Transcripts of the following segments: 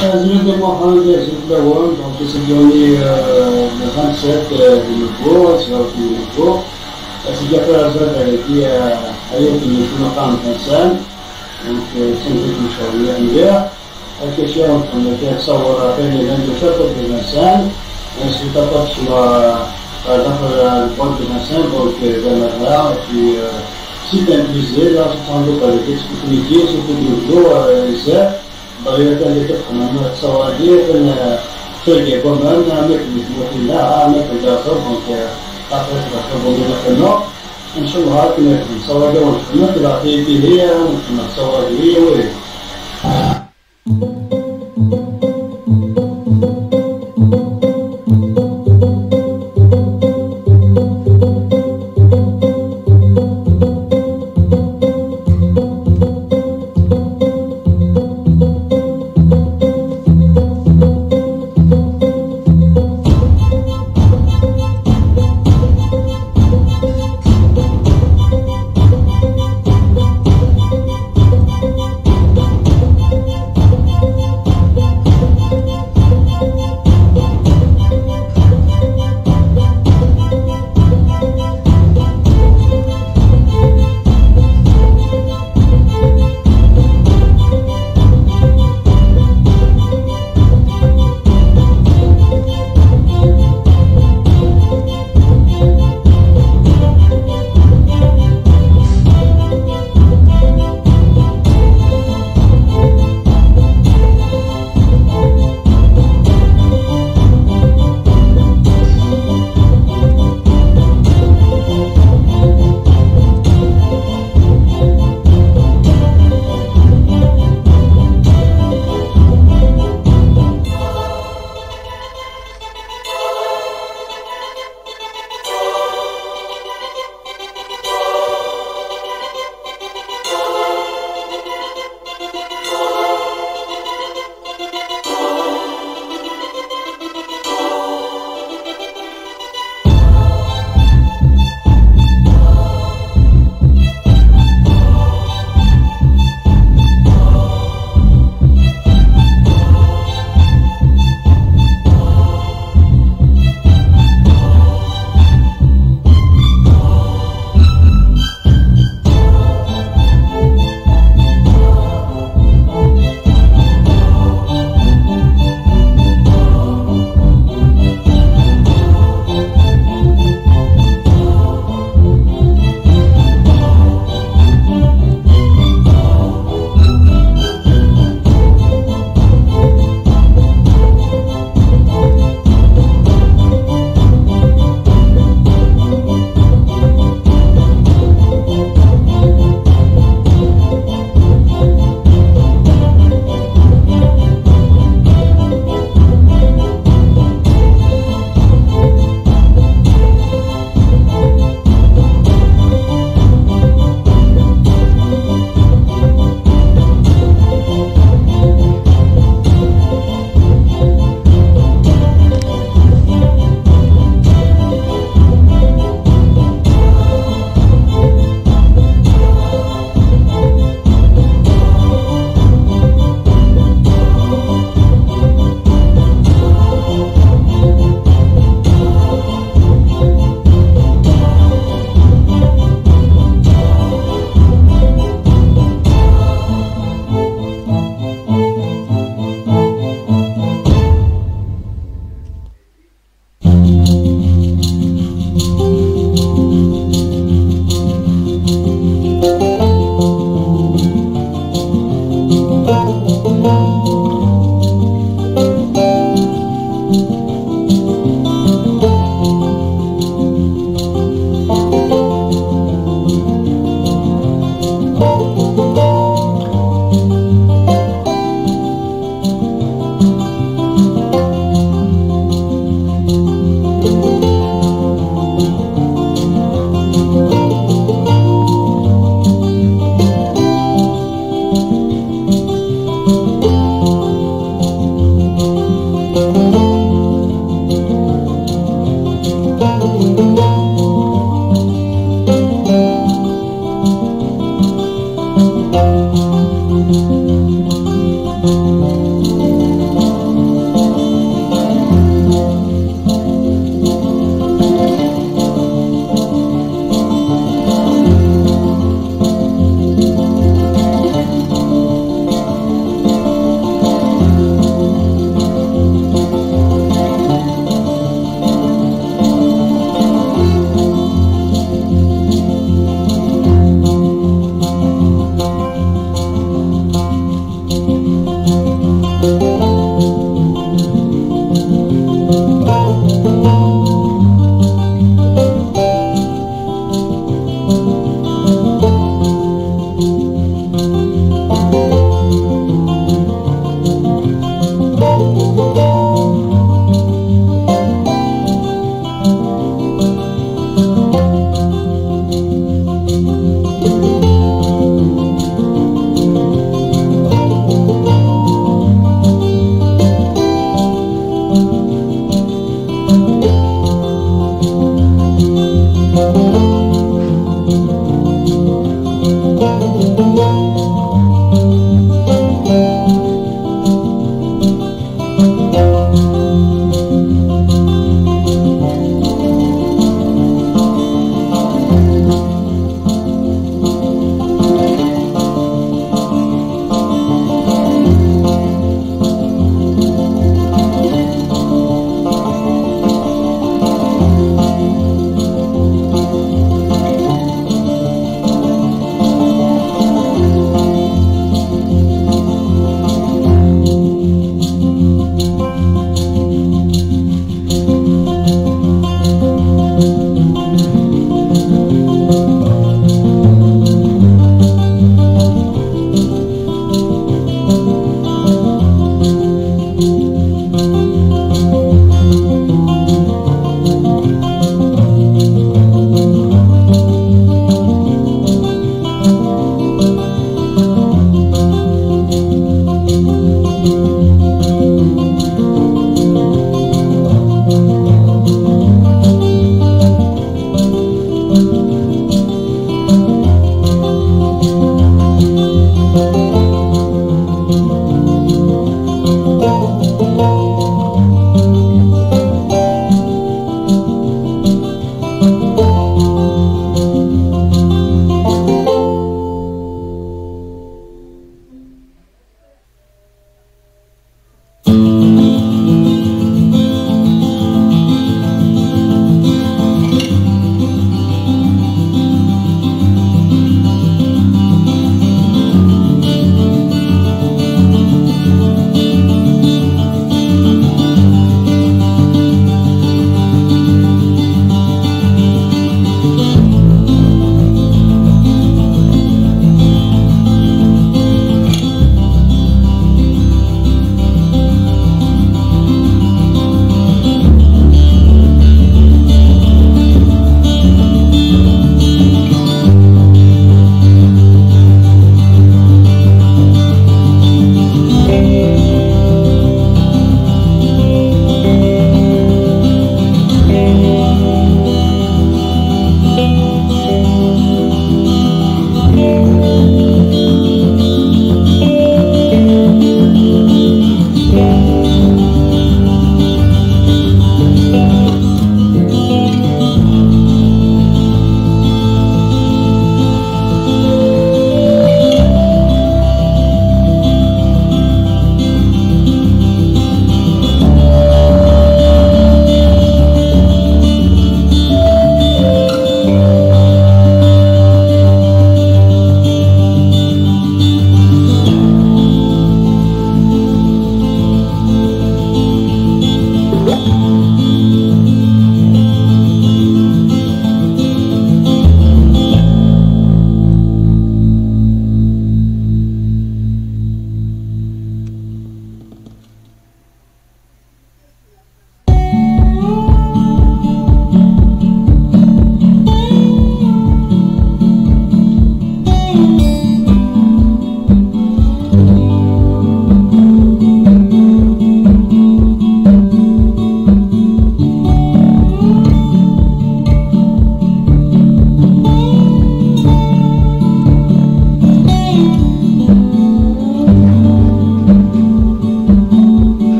زيد المؤخرا جاء زيد الأول دونك يسجلوني le 27 de nouveau, c'est là de nouveau. C'est déjà fait la zone avec qui ailleurs qui ne sont pas en Tanzanie, donc c'est une petite chose hier. La question on a fait savoir à peine les 22 heures de Tanzanie, ensuite après sur par exemple le port de Tanzanie, donc vers la gare, et puis si tu es inclusé, là je prends le palais d'expliquer, surtout du jour, c'est بغيت أن تفهم أن السوادية أن شيء يكون أن مثل لها مثل جاسر دونك أخرج رحبه من النوع إن شاء الله هاكنا السوادية والحكمة تلاقي به ومثل السوادية وغيره.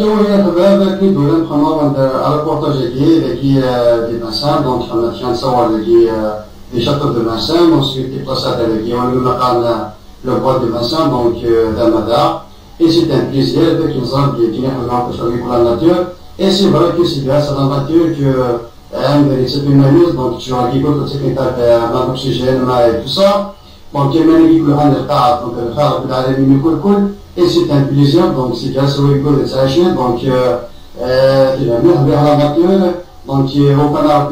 هي الحباب كي دولا نحن على بورتاجي كي دي فانسان دونك حنا كي نصور دي شاطر دو فانسان ensuite دي بلاصات كي ونقول قالنا لو بوا دي فانسان دونك ذا ماذا et c'est un plaisir de qu'ils ont bien rencontré pour la nature et c'est vrai que c'est grâce à la nature que c'est une analyse donc tu as dit que c'est un oxygène et tout ça donc il y a une donc et c'est un plaisir donc c'est grâce au égo de sa chaîne donc il a mis à la nature donc au canard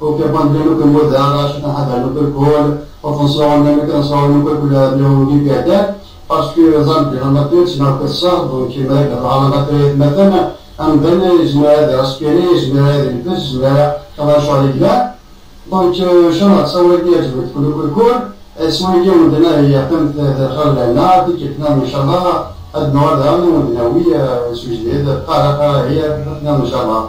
au cabane de nous mode je t'en nous que attention on a mis ensemble nous que le parce que la nature c'est notre sort donc il m'a la nature maintenant un ben je me respirer je me réveille je me كما شاء الله donc je vais تصور لي كل اسمه اليوم عندنا هي تم خلال النار كيفنا ان شاء الله النهارده وناوي سوجي قرار هي ان شاء الله